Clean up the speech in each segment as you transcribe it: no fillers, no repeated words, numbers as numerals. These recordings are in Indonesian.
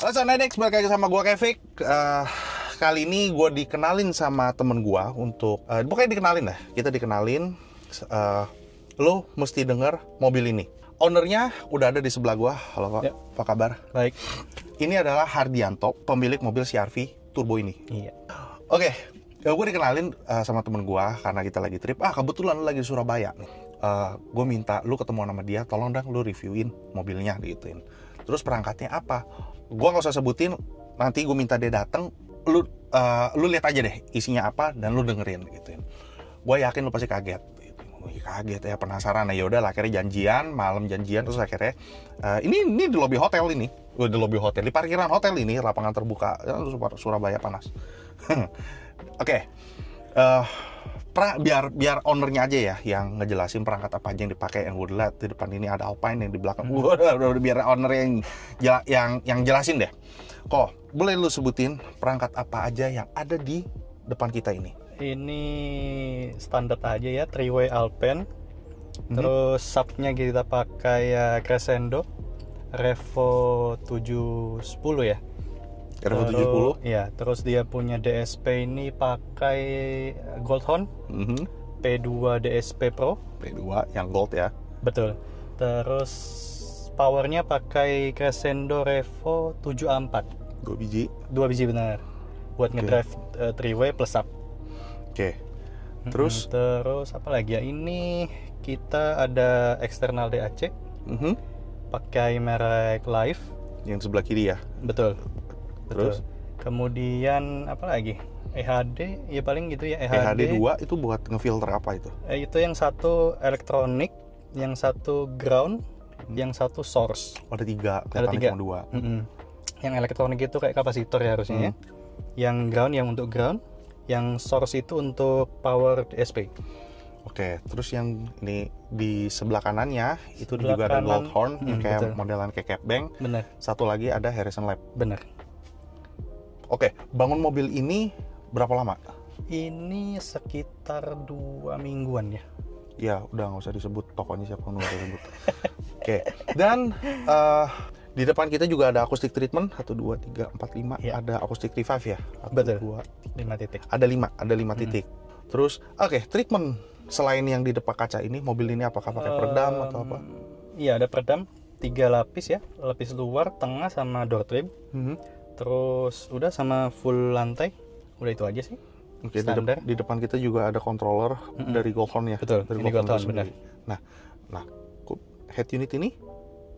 Halo Sonedex, balik lagi sama gue Kevik. Kali ini gue dikenalin sama temen gue untuk pokoknya dikenalin lah. Kita dikenalin, lo mesti denger mobil ini. Ownernya udah ada di sebelah gue. Halo Pak, apa kabar? Baik. Ini adalah Hardianto, pemilik mobil CR-V turbo ini. Iya. Oke, gue dikenalin sama temen gue karena kita lagi trip. Kebetulan lo lagi di Surabaya nih. Gue minta lu ketemu sama dia, tolong dong lu reviewin mobilnya digituin. Terus perangkatnya apa? Gue nggak usah sebutin, nanti gue minta dia datang, lu lihat aja deh isinya apa dan lu dengerin gituin. Gue yakin lu pasti kaget. Kaget ya, penasaran ya. Udah akhirnya malam janjian terus akhirnya ini di lobi hotel ini. Di lobi hotel, di parkiran hotel ini, lapangan terbuka Surabaya panas. Oke. Biar ownernya aja ya yang ngejelasin perangkat apa aja yang dipakai. Yang gue lihat di depan ini ada Alpine, yang di belakang udah biar owner yang jelasin deh. Kok boleh lu sebutin perangkat apa aja yang ada di depan kita ini? Ini standar aja ya, 3-way Alpine. Terus subnya kita pakai Crescendo Revo 710 ya. Revo 710? Iya, terus dia punya DSP ini pakai Goldhorn P2 DSP Pro. P2 yang gold ya. Betul. Terus powernya pakai Crescendo Revo 74. 2 biji. 2 biji benar. Buat ngedrive 3-way plus sub. Oke. Terus apa lagi ya? Ini kita ada eksternal DAC. Pakai merek Live. Yang sebelah kiri ya. Betul. Terus kemudian apa lagi? EHD ya paling gitu ya. EHD 2 itu buat ngefilter apa itu? Itu yang satu elektronik, yang satu ground, yang satu source. Ada 3, ada 3. Cuma 2. Yang elektronik itu kayak kapasitor ya harusnya ya. Yang ground yang untuk ground, yang source itu untuk power DSP. Oke, terus yang ini di sebelah kanannya itu juga ada Goldhorn yang kayak modelan kayak Capbank. Bener. Satu lagi ada Harrison Lab. Bener. Oke, bangun mobil ini berapa lama? Ini sekitar 2 mingguan ya. Ya, udah nggak usah disebut tokonya siapa nggak usah disebut. Oke, dan di depan kita juga ada acoustic treatment 1, 2, 3, 4, 5. Ya. Ada acoustic revive ya. 1, betul. 2, 5 titik. Ada 5 titik. Terus, treatment selain yang di depan kaca ini, mobil ini apakah pakai peredam atau apa? Iya, ada peredam 3 lapis ya, lapis luar, tengah sama door trim. Terus udah sama full lantai, udah itu aja sih. Oke, di depan kita juga ada controller dari Goldhorn ya. Betul, dari ini Goldhorn benar. Nah, head unit ini?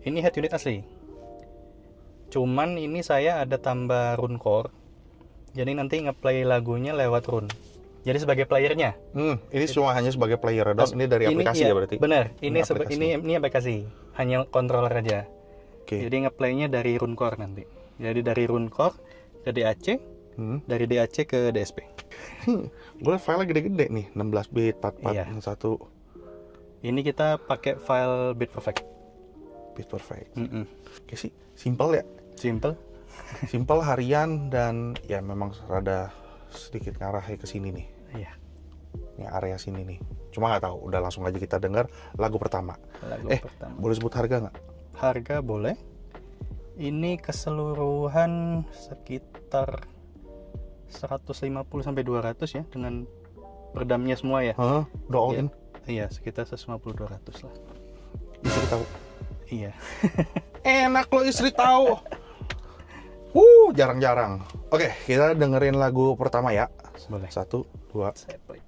Ini head unit asli. Cuman ini saya ada tambah rune core. Jadi nanti ngeplay lagunya lewat rune. Jadi sebagai playernya. Ini cuma hanya sebagai player dong. Ini dari aplikasi ya berarti? Benar. Ini aplikasi. Hanya controller aja. Jadi ngeplaynya dari rune core nanti. Jadi dari rune core ke DAC, dari DAC ke DSP. Gue filenya gede-gede nih, 16 bit, 44, 1. Ini kita pakai file bit perfect. Bit perfect. Oke sih, simple ya. Simple harian dan ya memang rada sedikit ngarah ke sini nih. Iya. Ini area sini nih. Cuma nggak tahu. Udah langsung aja kita dengar lagu pertama. Boleh sebut harga nggak? Harga boleh. Ini keseluruhan sekitar 150 sampai 200 ya dengan peredamnya semua ya. Udah all in? Iya, sekitar 150-200 lah. Istri tahu? Iya. Enak lo istri tahu. Jarang-jarang. Oke, kita dengerin lagu pertama ya. Boleh. 1, 2. Saya play.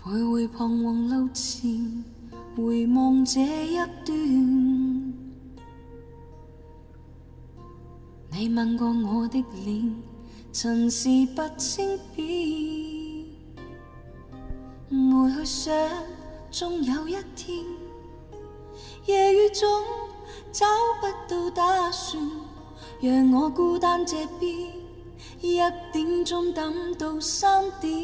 徘徊彷徨路前，回望這一段。你吻過我的臉，曾是不清變。回去想，終有一天，夜雨中找不到打算，讓我孤單這邊，1點鐘等到3點。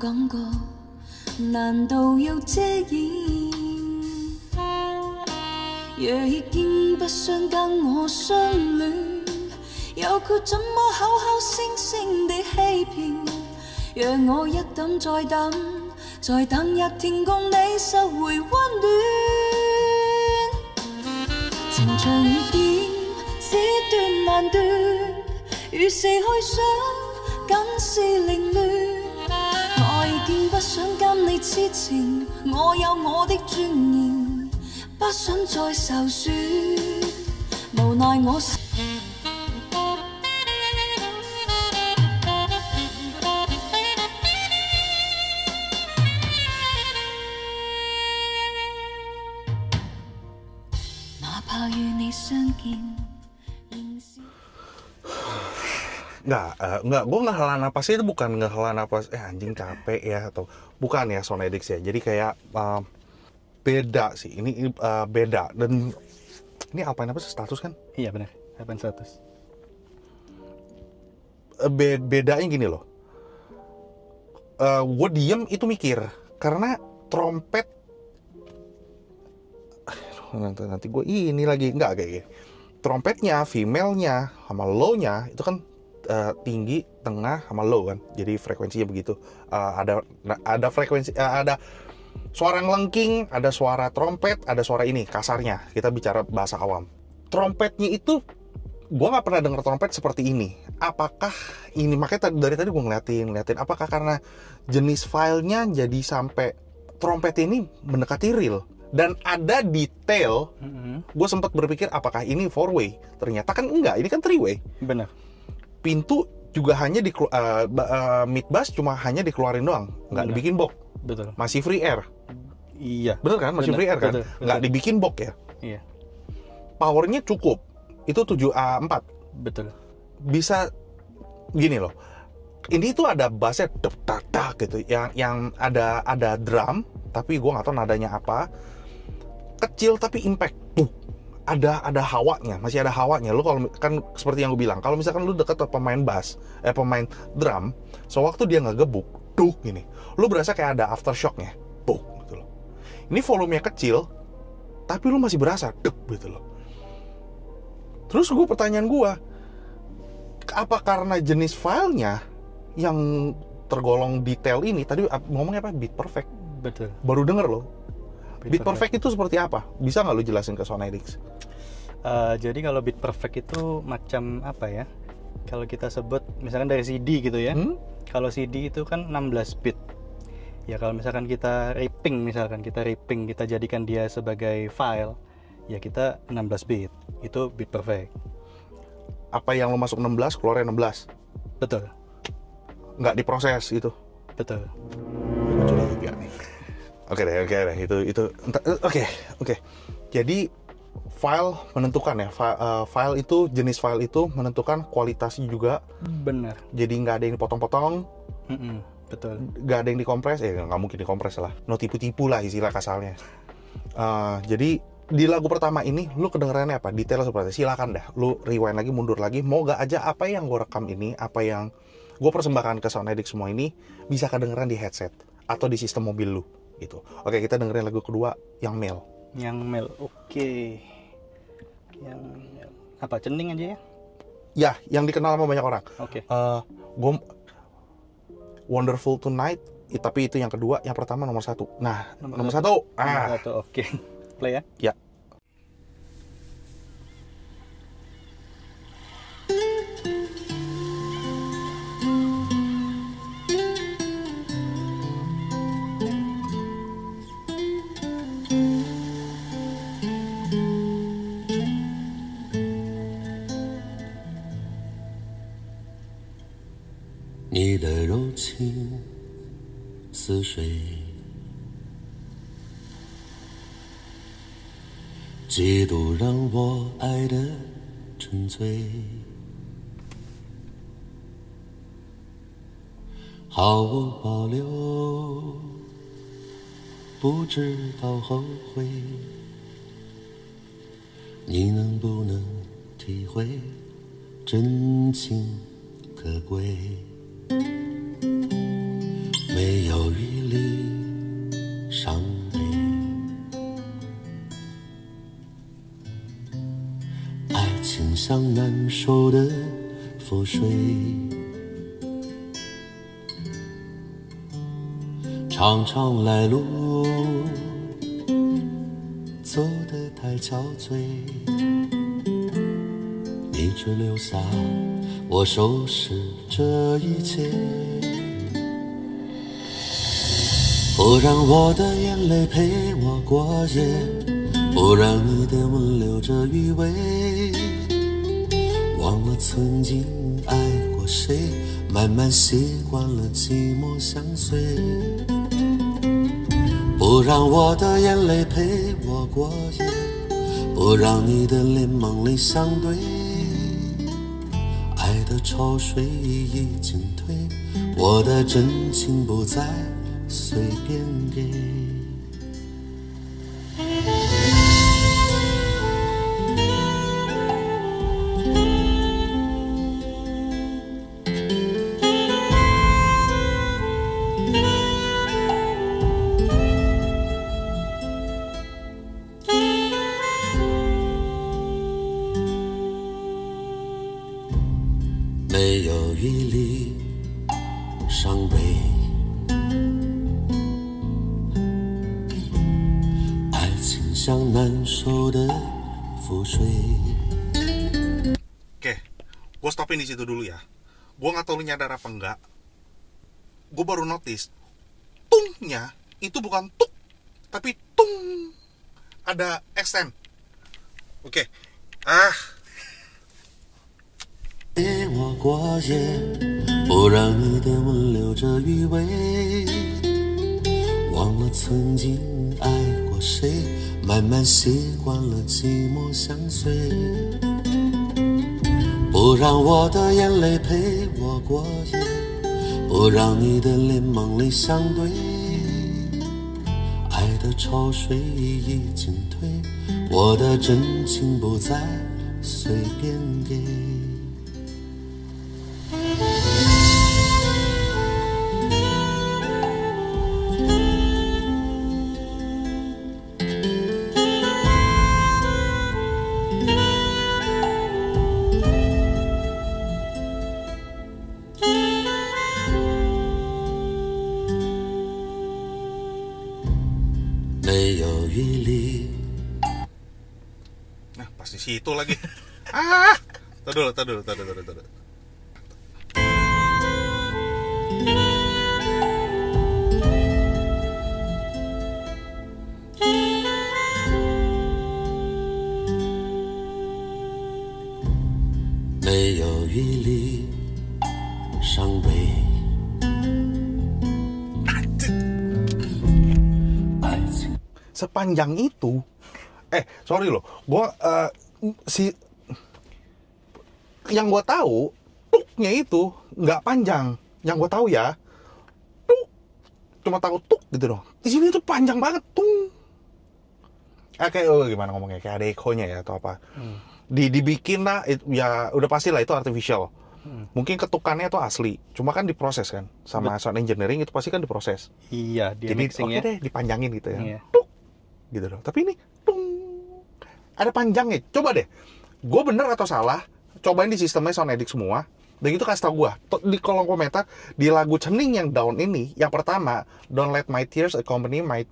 感覺，難道要遮掩？若已經不想跟我相戀，又卻怎麼口口聲聲地欺騙？讓我一等再等，再等一天共你拾回溫暖。情長雨點，只斷難斷，如是去想，僅是凌亂。我已經不想跟你痴情，我有我的尊嚴，不想再受損，無奈我哪怕與你相見。Enggak, gue ngehela napas itu bukan ngehela napas anjing capek ya atau bukan ya Sonedix ya. Jadi kayak beda sih. Ini beda dan ini apa sih status kan? Iya benar, Alpine status. Bedanya gini loh. Gue diem itu mikir karena trompet nanti gue ini lagi enggak kayak gini. Trompetnya, female-nya sama low-nya itu kan tinggi, tengah, sama low kan. Jadi frekuensinya begitu. Ada frekuensi, ada suara ngelengking, ada suara trompet, ada suara ini kasarnya. Kita bicara bahasa awam. Trompetnya itu, gue nggak pernah dengar trompet seperti ini. Apakah ini? Makanya dari tadi gue ngeliatin. Apakah karena jenis filenya jadi sampai trompet ini mendekati real? Dan ada detail. Gue sempat berpikir apakah ini 4-way? Ternyata kan enggak. Ini kan 3-way. Benar. Pintu juga hanya di mid bass cuma hanya dikeluarin doang, nggak dibikin box. Betul. Masih free air. Iya. Bener kan? Masih free air kan? Nggak dibikin box ya. Iya. Powernya cukup. Itu 7A4. Betul. Bisa gini loh. Ini tuh ada bassnya dak gitu. Yang ada drum, tapi gue nggak tahu nadanya apa. Kecil tapi impact. Ada hawanya, masih ada hawanya. Lu kalau kan seperti yang gue bilang, kalau misalkan lu dekat ke pemain bass, pemain drum, sewaktu dia ngegebuk, duk gini, lu berasa kayak ada aftershocknya, buk gitu loh. Ini volumenya kecil, tapi lu masih berasa duk gitu loh. Terus pertanyaan gue, apa karena jenis filenya yang tergolong detail ini? Tadi ngomongnya apa? Beat Perfect. Betul. Baru denger loh. Beat Perfect itu seperti apa? Bisa nggak lu jelasin ke Sonedix? Jadi kalau Beat Perfect itu macam apa ya? Kalau kita sebut misalkan dari CD gitu ya. Kalau CD itu kan 16 bit. Ya kalau misalkan kita ripping, kita jadikan dia sebagai file, ya kita 16 bit. Itu Beat Perfect. Apa yang lo masuk 16, keluarnya 16? Betul. Nggak diproses itu? Betul. Curiga nih. Oke deh, itu oke. Jadi file menentukan ya, file itu, jenis file itu menentukan kualitasnya juga. Benar. Jadi nggak ada yang dipotong-potong. Betul. Nggak ada yang dikompres, nggak mungkin dikompres lah. No tipu-tipu lah istilah kasarnya. Jadi di lagu pertama ini, lu kedengerannya apa? Detail seperti silakan dah, lu rewind lagi, mundur lagi. Moga aja apa yang gue rekam ini, apa yang gue persembahkan ke Sonedix semua ini bisa kedengeran di headset atau di sistem mobil lu. Gitu. Oke, kita dengerin lagu kedua yang male. Oke. Yang apa? Cening aja ya? Ya, yang dikenal sama banyak orang. Oke. Gue Wonderful Tonight, tapi itu yang kedua, yang pertama nomor 1. Nah, nomor satu. Nomor 1, oke. Play ya? Ya. 你的柔情似水，几度让我爱得沉醉，毫无保留，不知道后悔。你能不能体会真情可贵？没有余力伤悲。爱情像难收的覆水，常常来路走得太憔悴，你只留下我收拾这一切，不让我的眼泪陪我过夜，不让你的吻留着余味，忘了曾经爱过谁，慢慢习惯了寂寞相随，不让我的眼泪陪我过夜，不让你的脸梦里相对，爱的潮水已经退，我的真情不再随便给。没有余力伤悲，爱情像难收的覆水。 Oke, gue stopin di situ dulu ya. Gue nggak tahu lu nyadar apa enggak. Gue baru notice, tungnya itu bukan tuk, tapi tung. Ada accent. Oke, 陪我过夜，不让你的吻留着余味，忘了曾经爱过谁，慢慢习惯了寂寞相随，不让我的眼泪陪我过夜，不让你的脸梦里相对，爱的潮水已经退，我的真情不再随便给。没有余力。 nah pas di situ lagi. Tunggu dulu. 没有余力伤悲。 Sepanjang itu, sorry loh, gua yang gua tahu tuknya itu nggak panjang. Yang gua tahu ya, tuk, cuma tahu tuk gitu dong. Di sini tuh panjang banget, tung. Kayak gimana ngomongnya, kayak ada ekonya ya atau apa? Dibikin lah, ya udah pasti lah itu artificial. Mungkin ketukannya itu asli, cuma kan diproses kan sama sound engineering itu pasti kan diproses. Iya, dia Jadi mixingnya. oke deh dipanjangin gitu ya. Iya. Tuk, gitu dong. Tapi ini tung, ada panjangnya. Coba deh, gue bener atau salah? Cobain di sistemnya Soundedit semua. Dan itu kasih tau gue di kolom komentar di lagu Cening yang down ini, yang pertama Don't Let My Tears Accompany My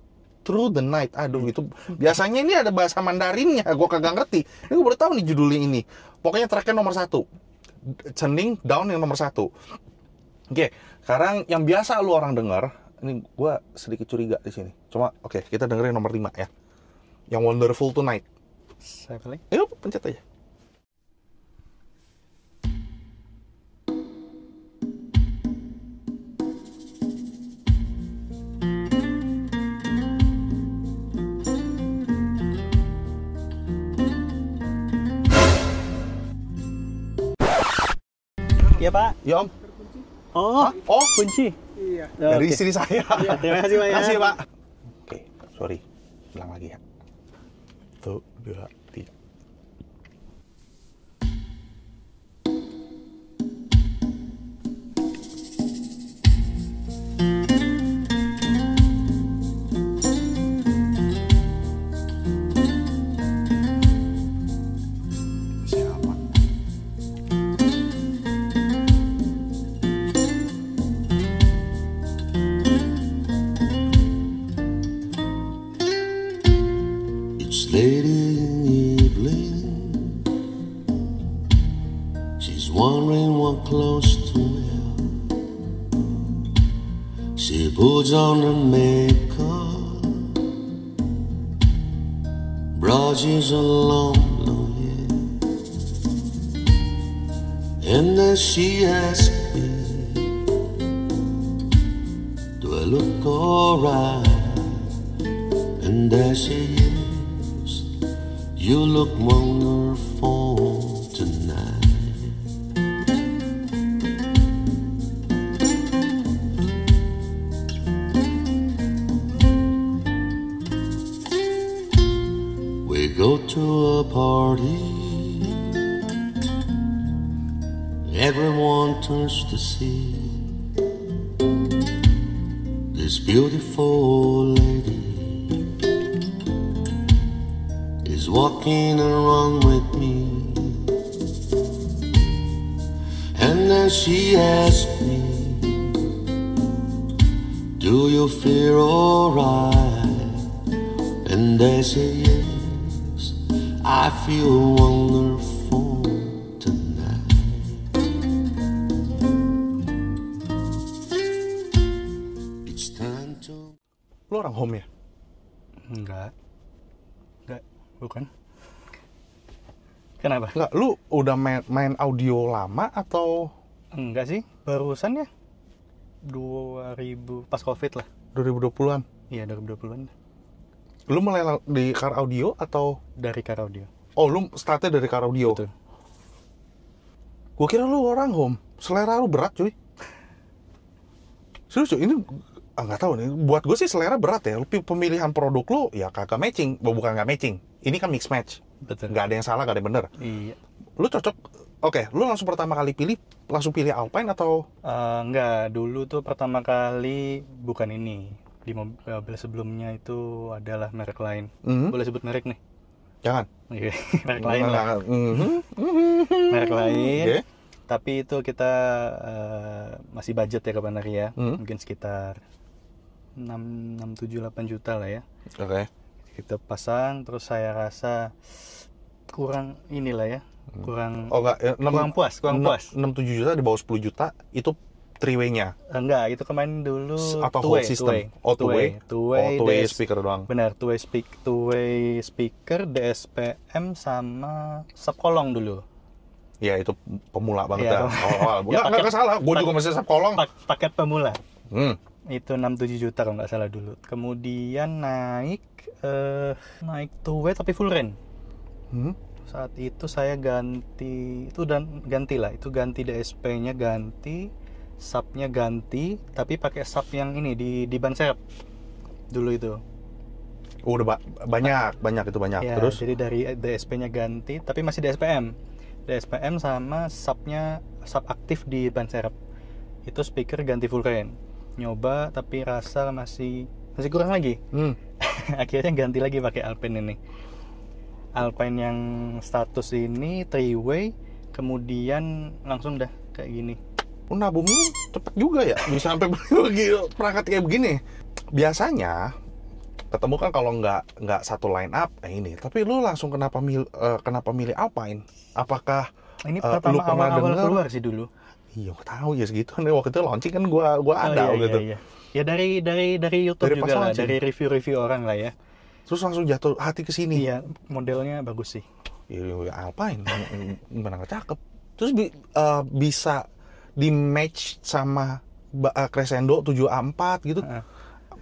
Through the Night. Aduh itu biasanya ini ada bahasa Mandarinnya, gue kagak ngerti. Ini gue baru tahu nih judulnya ini. Pokoknya tracknya nomor 1. Cening down yang nomor 1. Oke, sekarang yang biasa lu orang denger, ini gue sedikit curiga di sini. Cuma oke, kita dengerin nomor 5 ya. Yang Wonderful Tonight. Saya pilih. Ayo pencet aja. Iya, Pak. Ya Om. Oh, Oh, kunci. Iya. dari Oke. istri saya. Iya, terima kasih, Pak, ya. Terima kasih, Pak. Oke, sorry. Ulang lagi ya. 1, 2, 3. Lady Evelyn, she's wondering what clothes to wear. She puts on her makeup, brushes her long hair, and then she asks me, do I look alright? And I say yes, you look wonderful tonight. We go to a party, everyone turns to see this beautiful lady is walking around with me. And then she asks me, do you feel alright? And I say yes, I feel wonderful tonight. It's time to... Lu orang home ya? Enggak, bukan. Kenapa? Enggak, lu udah main audio lama atau Enggak sih, barusan ya 2000 pas Covid lah. 2020-an? Iya, 2020-an. Lu mulai di Car Audio atau Dari Car Audio. oh lu startnya dari Car Audio? Betul. Gua kira lu orang home. Selera lu berat, cuy. Serius, cuy. Ini nggak tahu nih. Buat gue sih selera berat ya. Pemilihan produk lu ya kagak matching. Bukan nggak matching. Ini kan mix match. Betul. Nggak ada yang salah, nggak ada yang bener. Iya. Lu cocok. Oke, lu langsung pertama kali langsung pilih Alpine atau? Enggak, dulu tuh pertama kali bukan ini. Di mobil sebelumnya itu adalah merek lain. Boleh sebut merek nih? Jangan. Oke, merek lain lah. Merek lain. Okay. Tapi itu kita masih budget ya kapan hari ya. Mungkin sekitar 6, 7, 8 juta lah ya. Oke. Kita pasang, terus saya rasa kurang inilah ya. Kurang kurang puas. 6-7 juta di bawah 10 juta itu three-way-nya. Enggak, itu kemarin dulu atau whole system. Two-way speaker doang. Benar, two-way speaker, DSPM sama subkolong dulu. Ya itu pemula banget ya. Nggak salah, gue juga masih subkolong. Paket pemula. Itu 6-7 juta kalau nggak salah dulu. Kemudian naik two-way tapi full range. Saat itu saya ganti DSP-nya ganti, sub-nya ganti, tapi pakai sub yang ini di ban serep dulu itu. Udah banyak itu. Ya, terus jadi dari DSP-nya ganti, tapi masih DSPM sama sub aktif di ban serep. Itu speaker ganti full range. Nyoba tapi rasa masih kurang lagi. Akhirnya ganti lagi pakai Alpine ini. Alpine yang status ini three-way, kemudian langsung dah kayak gini. Nabung lu cepet juga ya, bisa sampai beli perangkat kayak begini. Biasanya ketemu kan kalau nggak satu line up ini, tapi lu langsung kenapa milih Alpine? Apakah ini lu pernah awal dengar? Keluar sih dulu. Iya, tahu ya segitu nih, waktu itu launching kan gua ada gitu. Iya. Ya dari YouTube dari juga lah, dari review orang lah ya. Terus langsung jatuh hati ke sini. Iya, modelnya bagus sih. Iya, Alpine benar cakep. Terus bisa di match sama Crescendo 7A4 gitu.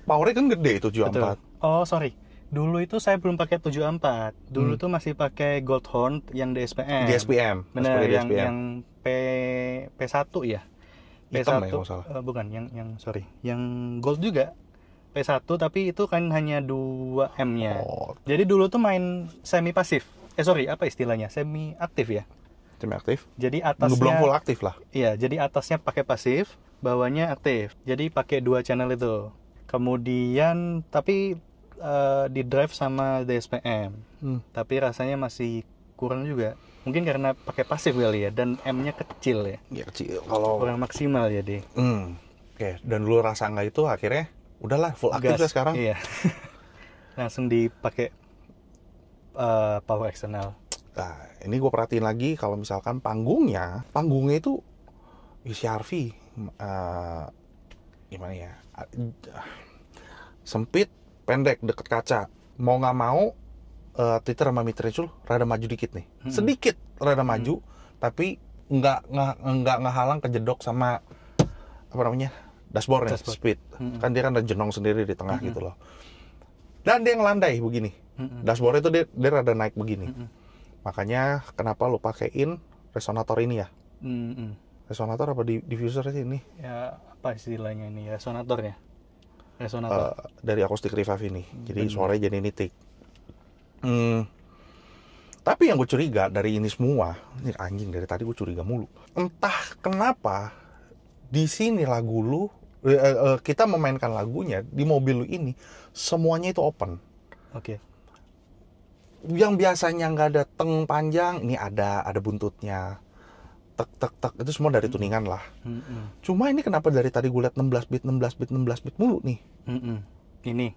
Powernya kan gede 7A4. Betul. Oh, sorry. Dulu itu saya belum pakai 7A4. Dulu tuh masih pakai Goldhorn yang DSPM. Benar, yang P1 ya. Hitam P1 ya, salah. Bukan, yang Gold juga. P1 tapi itu kan hanya 2M-nya. Jadi dulu tuh main semi pasif. Apa istilahnya? Semi aktif ya? Semi aktif. Jadi atasnya belum full aktif lah. Iya, jadi atasnya pakai pasif, bawahnya aktif. Jadi pakai 2 channel itu. Kemudian tapi di drive sama DSPM. Tapi rasanya masih kurang juga. Mungkin karena pakai pasif kali ya, dan M-nya kecil ya. Iya, kecil. Kalau kurang maksimal ya deh. Oke, dan lu rasa nggak itu akhirnya udahlah full aktif lah sekarang. Iya. Langsung dipakai power eksternal. Nah, ini gue perhatiin lagi kalau misalkan panggungnya itu isi Harvey gimana ya, sempit, pendek, deket kaca. Mau nggak mau Twitter sama Mitrejul rada maju dikit nih, sedikit rada maju, tapi nggak ngehalang kejedok sama apa namanya dashboardnya, speed. Kan dia kan ada jenong sendiri di tengah gitu loh. Dan dia ngelandai begini, dashboardnya itu dia rada naik begini. Makanya kenapa lo pakein resonator ini ya? Resonator apa diffuser sih ini? Ya apa istilahnya ini? Resonator ya? Resonator. Dari acoustic revive ini. Jadi suaranya jadi nitik. Tapi yang gue curiga dari ini semua, ini anjing dari tadi gue curiga mulu. Entah kenapa di sini lagu lu, kita memainkan lagunya di mobil lu ini semuanya itu open. Oke. Yang biasanya nggak ada teng panjang, ini ada buntutnya, tek itu semua dari tuningan lah. Cuma ini kenapa dari tadi gue liat 16 bit mulu nih? Ini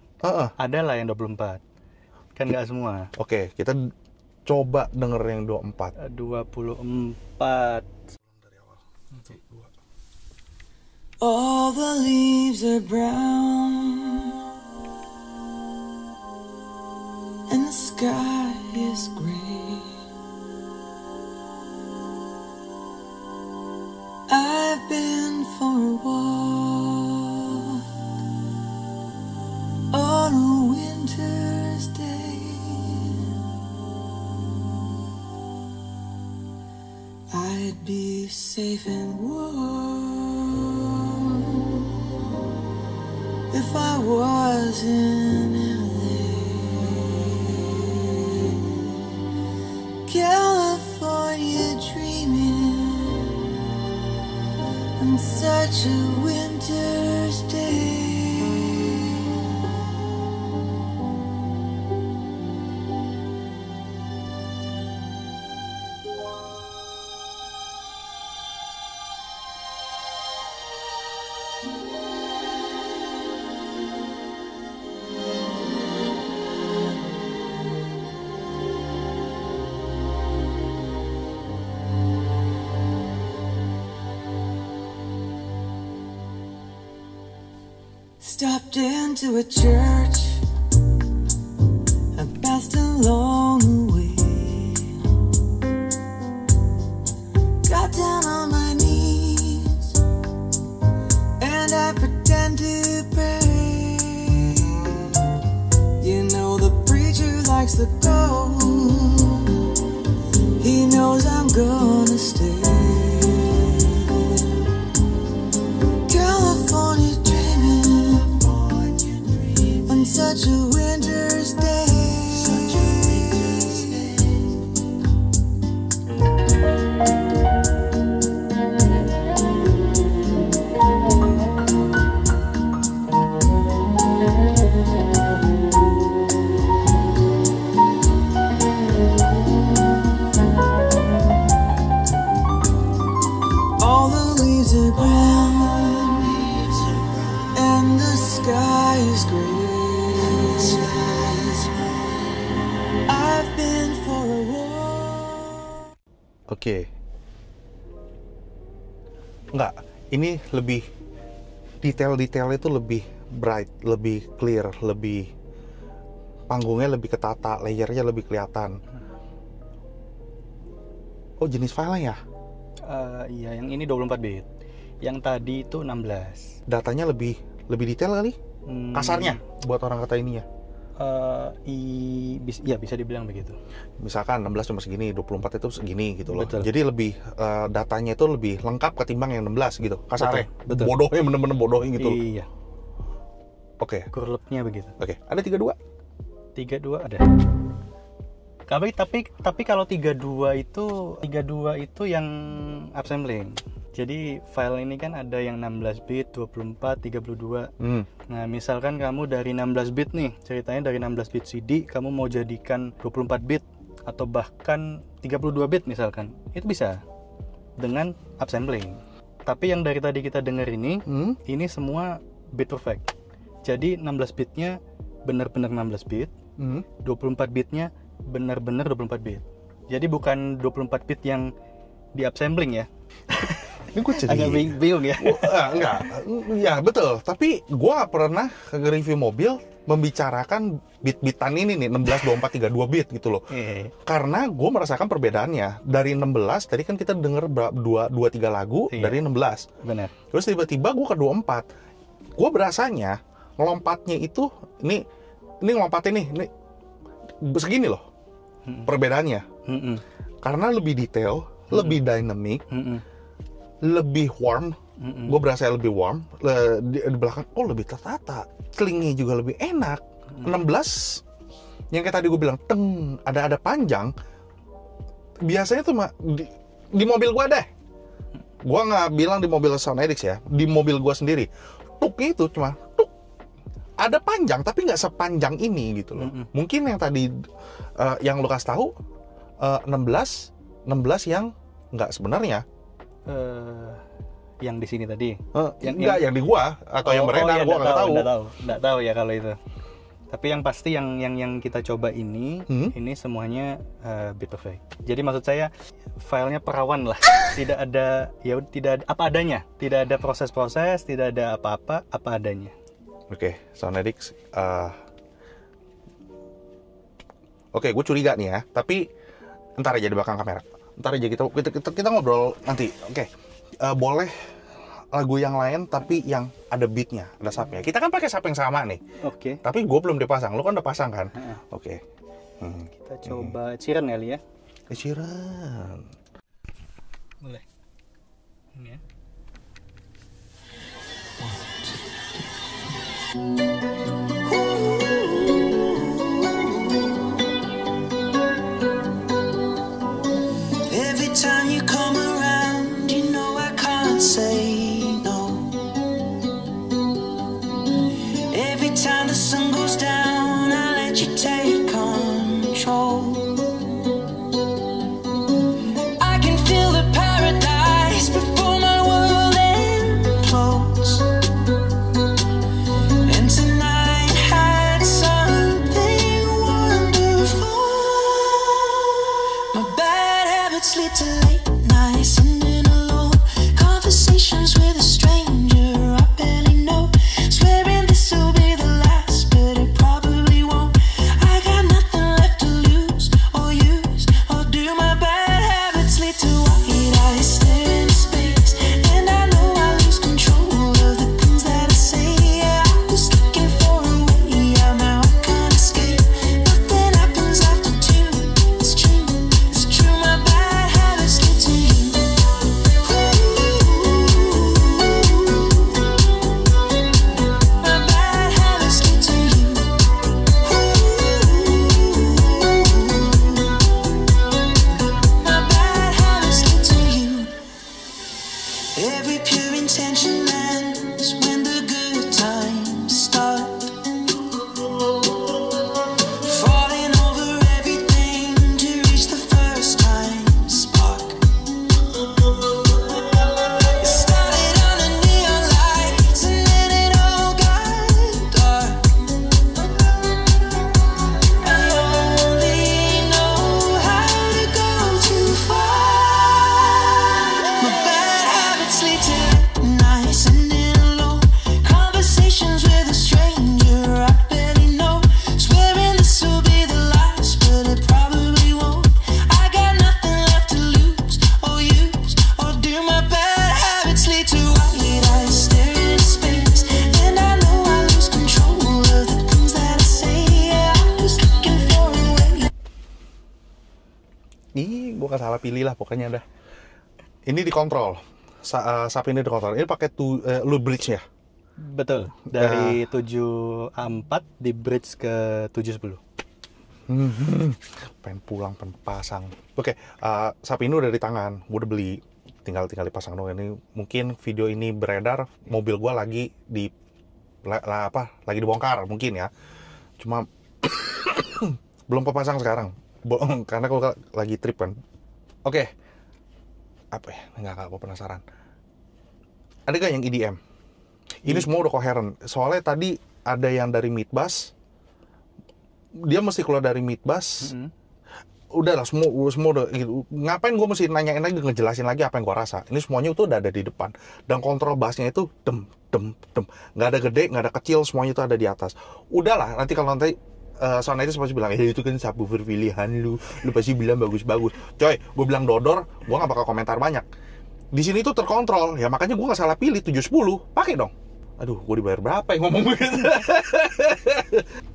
ada lah yang 24, kan nggak semua. Oke, kita coba denger yang 24. 24. All the leaves are brown and the sky is gray. I've been for a walk on a winter's day. I'd be safe and warm if I was in LA. California dreaming on such a winter's day. Stopped into a church, I passed along the way, got down on my knees, and I pretend to pray. You know the preacher likes the go, he knows I'm gonna stay. California such a winter's day. All the leaves are brown and the sky is gray. Oke. Enggak, ini lebih detail-detail itu lebih bright, lebih clear, lebih panggungnya lebih ketata, layernya lebih kelihatan. Oh, jenis filenya ya? Iya, yang ini 24 bit. Yang tadi itu 16. Datanya lebih detail kali? Kasarnya buat orang kata ini ya. Ya bisa dibilang begitu. Misalkan 16 cuma segini, 24 itu segini gitu loh. Betul. Jadi lebih datanya itu lebih lengkap ketimbang yang 16 gitu. Kasarnya. Betul. Bodohnya bener-bener bodohnya gitu. Iya. Oke. Kurlepnya begitu. Oke. Ada 32? 32 ada. Tapi kalau 32 itu yang upsampling. Jadi file ini kan ada yang 16 bit, 24, 32. Nah, misalkan kamu dari 16 bit nih, ceritanya dari 16 bit CD, kamu mau jadikan 24 bit atau bahkan 32 bit misalkan. Itu bisa dengan upsampling. Tapi yang dari tadi kita dengar ini semua bit perfect. Jadi 16 bitnya benar-benar 16 bit, 24 bitnya benar-benar 24 bit. Jadi bukan 24 bit yang di upsampling ya. Ini gue jadi Agak bingung ya. Enggak, ya betul. Tapi gue gak pernah nge-review mobil membicarakan bit-bitan ini nih, 16, 24, 32 bit gitu loh. Karena gue merasakan perbedaannya. Dari 16, tadi kan kita denger 2-3 lagu dari 16. Benar. Terus tiba-tiba gue ke 24. Gue berasanya ngelompatnya itu, ini ngelompatnya nih, ini segini loh perbedaannya. Karena lebih detail, lebih dynamic, lebih warm. Gue berasa lebih warm. Di belakang lebih tertata, celingnya juga lebih enak. 16 yang kayak tadi gue bilang ada panjang, biasanya tuh di mobil gue deh, gue nggak bilang di mobil Sound Addicts ya, di mobil gue sendiri tuknya itu cuma ada panjang tapi nggak sepanjang ini gitu loh. Mungkin yang tadi yang lu kasih tahu 16 yang nggak sebenarnya yang di sini tadi. Yang di gua atau yang beredar, gua nggak tahu. Nggak tahu ya kalau itu. Tapi yang pasti yang kita coba ini semuanya bit perfect. Jadi maksud saya filenya perawan lah. Tidak ada apa adanya. Tidak ada proses-proses, tidak ada apa-apa, apa adanya. Oke, Sound Addicts. Oke, gue curiga nih ya. Tapi ntar aja di belakang kamera. Ntar aja kita ngobrol nanti. Oke. Boleh lagu yang lain tapi yang ada beatnya, ada subnya. Kita kan pakai sub yang sama nih. Oke. Tapi gue belum dipasang. Lo kan udah pasang kan? Oke. Kita coba Sheeran kali ya. Sheeran. Boleh. Ini ya. Every time you come around, you know I can't say no. Every time the sun goes down, I let you take control. I can feel the paradise before my world implodes. And tonight had something wonderful. My bad habits lead to late nights ending alone. Conversations with a stranger I barely know. Swearing this will be the last, but it probably won't. I got nothing left to lose or use or do. My bad habits lead to white eyes staring into space, and I know I lose control of the things that I say. Yeah, I was looking for a way out, now I can't escape. Nothing happens after two. It's true, it's true. My bad habits lead to you. My bad habits lead to you. My bad habits lead to you. Every pure intention ends when the good times start. Falling over everything to reach the first time spark. It started under neon lights and then it all got dark. I only know how to go too far. My bad habits lead to nights ending alone. Conversations with a stranger I barely know. Swearing this will be the last, but it probably won't. I got nothing left to lose or use or do. My bad habits lead to white eyes staring into space, and I know I lose control of the things that I say. Yeah, I was looking for a way. Ih, gue salah pilih lah pokoknya dah. Ini dikontrol. Sub ini dikontrol. Ini pakai loop bridge ya. Betul. Dari 7A4 di bridge ke 710. Pengen pulang, pengen pasang. Oke, sub ini udah di tangan. Gue udah beli. Tinggal dipasang dong. Ini mungkin video ini beredar, mobil gue lagi lagi dibongkar mungkin ya. Cuma belum kepasang sekarang. Karena gue lagi trip kan. Oke. Apa ya? Enggak, gue penasaran. Ada gak yang EDM? Ini semua udah koheren. Soalnya tadi ada yang dari mid bass. Dia mesti keluar dari mid bass. Udah lah, semua udah gitu. Ngapain gue mesti nanyain lagi, ngejelasin lagi apa yang gue rasa. Ini semuanya itu udah ada di depan. Dan kontrol bassnya itu dem. Nggak ada gede, nggak ada kecil, semuanya itu ada di atas. Udahlah, nanti kalau nanti Sonetics pasti bilang, itu kan subwoofer pilihan lu pasti bilang bagus-bagus. Coy, gue bilang dodor, gue nggak bakal komentar banyak. Di sini tuh terkontrol, ya makanya gue nggak salah pilih 710, pakai dong. Aduh, gue dibayar berapa yang ngomong begitu?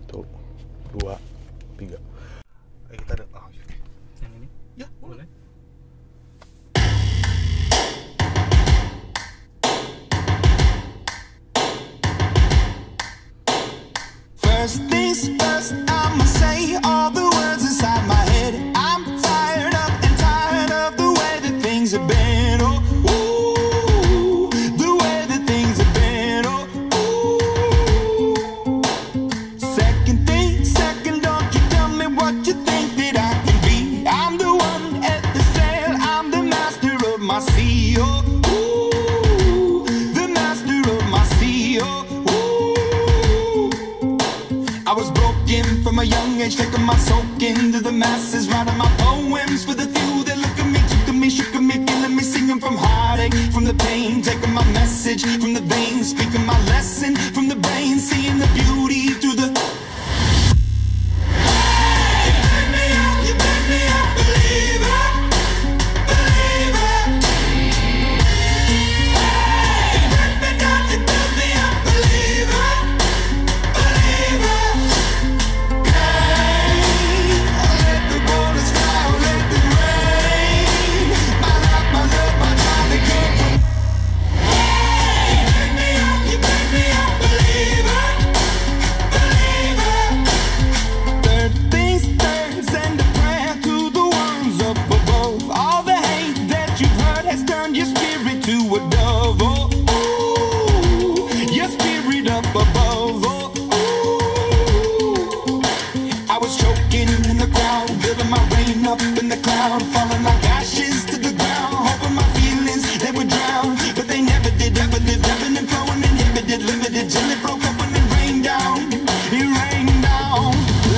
Tuh, 2, 3. Kita ada, Yang ini? ya boleh. First things first, I'ma say all the words inside my head. I'm fired up and tired of the way that things have been. Oh, ooh, the way that things have been. Oh, ooh. Second thing, second, don't you tell me what you think that I can be. I'm the one at the sail, I'm the master of my sea. Oh, ooh, the master of my sea. Oh, I was broken from a young age, taking my soak into the masses, writing my poems for the few that look at me, took at me, shook at me, feeling me, singing from heartache, from the pain, taking my message from the veins, speaking my lesson from the brain, seeing the beauty through the. Hey, you make me a believer, believer. Hey, you break me down, you build me a believer, believer. Your spirit to a dove, oh, ooh, your spirit up above, oh, ooh. I was choking in the crowd, building my rain up in the cloud, falling like ashes to the ground, hoping my feelings, they would drown, but they never did, ever lived, ebbing and flowing, inhibited, limited, till it broke up and it rained down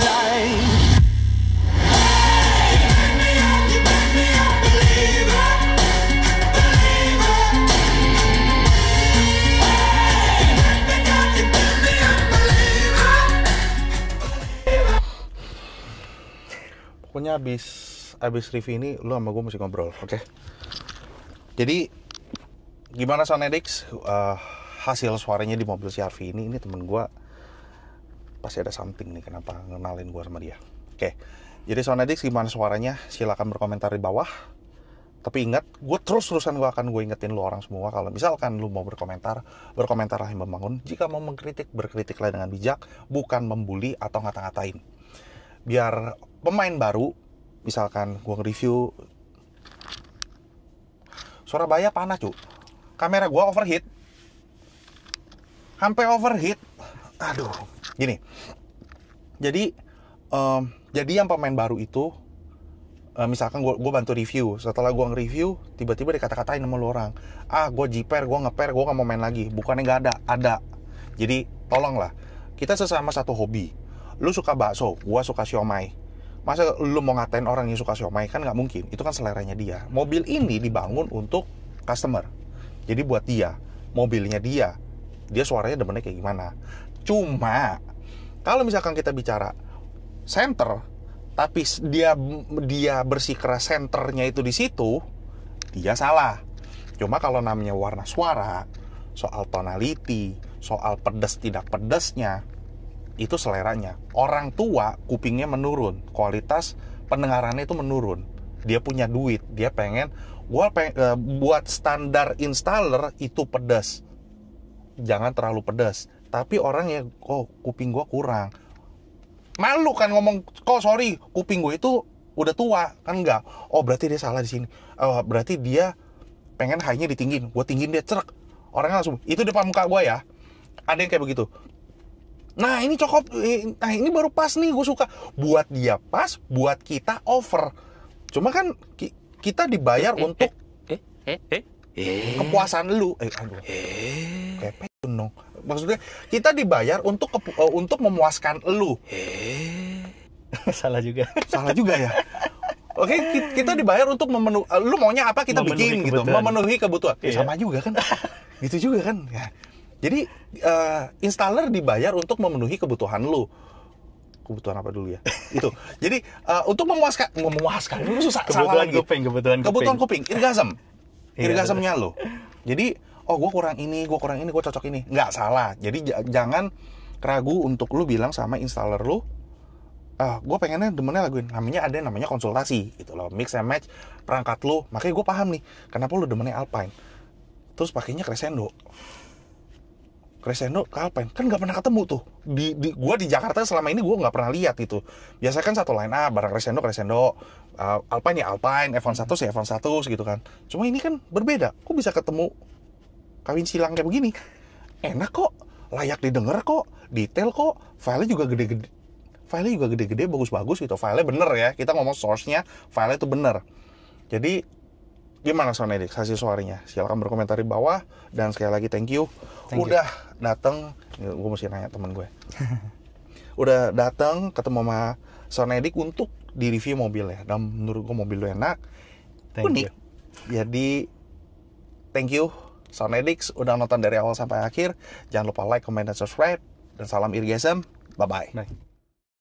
like. You make me a believer. Pokoknya abis review ini lu sama gue mesti ngobrol, oke? Jadi gimana Sonetics hasil suaranya di mobil CR-V ini temen gue pasti ada something nih kenapa ngenalin gue sama dia. Oke, jadi Sonetics gimana suaranya? Silakan berkomentar di bawah. Tapi ingat, terus-terusan gue ingetin lu orang semua kalau misalkan lu mau berkomentarlah yang membangun. Jika mau mengkritik, berkritiklah dengan bijak, bukan membuli atau ngata-ngatain. Biar pemain baru, misalkan gue nge-review Surabaya panas cu, kamera gue overheat, sampai overheat, aduh, gini. Jadi yang pemain baru itu, misalkan gue bantu review, setelah gue nge-review, tiba-tiba dikata-katain sama lu orang, gue jiper, gue ngeper, gue gak mau main lagi, bukannya gak ada. Jadi tolonglah, kita sesama satu hobi. Lu suka bakso, gue suka siomay. Masa lu mau ngatain orang yang suka siomay? Kan gak mungkin, itu kan seleranya dia. Mobil ini dibangun untuk customer, jadi buat dia, mobilnya dia suaranya demennya kayak gimana. Cuma kalau misalkan kita bicara center, tapi dia bersikeras senternya itu di situ, dia salah. Cuma kalau namanya warna suara, soal tonality, soal pedas tidak pedasnya, itu seleranya. Orang tua kupingnya menurun, kualitas pendengarannya itu menurun. Dia punya duit, dia pengen buat standar installer itu pedas, jangan terlalu pedas. Tapi orang yang kuping gua kurang, malu kan ngomong, sorry kuping gue itu udah tua, kan enggak. Berarti dia salah di sini. Berarti dia pengen high-nya ditinggiin, gua tinggiin dia cerek. Orangnya langsung, itu depan muka gua ya. Ada yang kayak begitu. Nah ini cocok, ini baru pas nih, gue suka. Buat dia pas, buat kita over. Cuma kan kita dibayar untuk kepuasan lu. Kayak dong. Maksudnya kita dibayar untuk memuaskan lu. Salah juga. Salah juga ya. Oke, kita dibayar untuk memenuhi, lu maunya apa kita Memenuhi bikin gitu, kebutuhan. memenuhi kebutuhan. Iya. Sama juga kan, gitu juga kan. Ya. Jadi installer dibayar untuk memenuhi kebutuhan lu. Kebutuhan apa dulu ya? Itu. Jadi untuk memuaskan lu susah salah Kebutuhan lagi. kebutuhan kuping, orgasm. Iya, Orgasmnya lu. Jadi, gue kurang ini, gue cocok ini. Nggak salah. Jadi jangan ragu untuk lu bilang sama installer lu, gue pengennya demennya laguin, namanya konsultasi gitu loh, mix and match perangkat lu. Makanya gue paham nih kenapa lu demennya Alpine, terus pakainya Crescendo ke Alpine, kan nggak pernah ketemu tuh gue di Jakarta selama ini, gue nggak pernah lihat gitu. Biasanya kan satu line up barang Crescendo, Alpine ya Alpine, F1 ya F1 gitu kan. Cuma ini kan berbeda, kok bisa ketemu kawin silang kayak begini. Enak kok, layak didengar kok, detail kok, filenya juga gede-gede, bagus-bagus gitu. Filenya bener ya, kita ngomong source-nya, filenya itu bener. Jadi, gimana Sonedik hasil suaranya? Silakan berkomentar di bawah. Dan sekali lagi thank you. Udah datang, gue mesti nanya temen gue. Udah datang ketemu sama Sonedik untuk di-review mobilnya. Dan menurut gue mobil lu enak, unik. Jadi, thank you Sonedik udah nonton dari awal sampai akhir. Jangan lupa like, comment, dan subscribe. Dan salam Irgasm. Bye-bye. Bye.